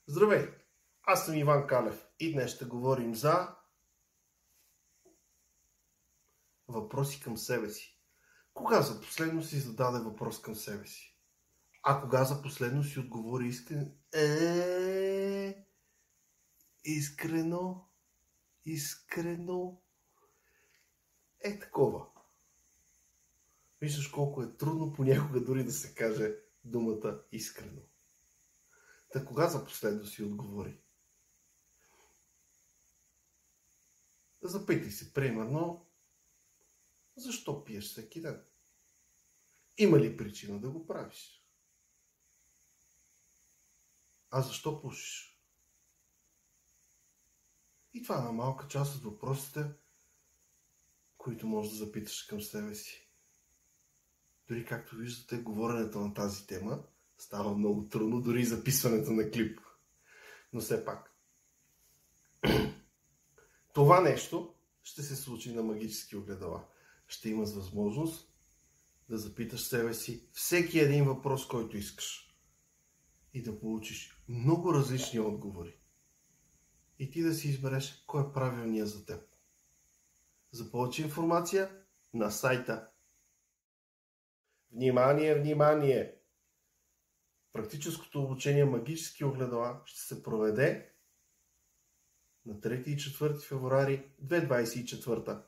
Здравей! Аз съм Иван Калев и днес ще говорим за въпроси към себе си. Кога за последно си зададе въпрос към себе си? А кога за последно си отговори искрено? Искрено? Такова. Виждаш колко е трудно понякога дори да се каже думата искрено. Та кога за последно си отговори? Запитай се, примерно, защо пиеш всеки ден? Има ли причина да го правиш? А защо пушиш? И това е една малка част от въпросите, които можеш да запиташ към себе си. Дори както виждате, говоренето на тази тема става много трудно, дори и записването на клип. Но все пак. Това нещо ще се случи на магически огледала. Ще имаш възможност да запиташ себе си всеки един въпрос, който искаш. И да получиш много различни отговори. И ти да си избереш кой е правилният за теб. За повече информация на сайта. Внимание, внимание! Практическото обучение магически огледала ще се проведе на 3 и 4 февруари 2024.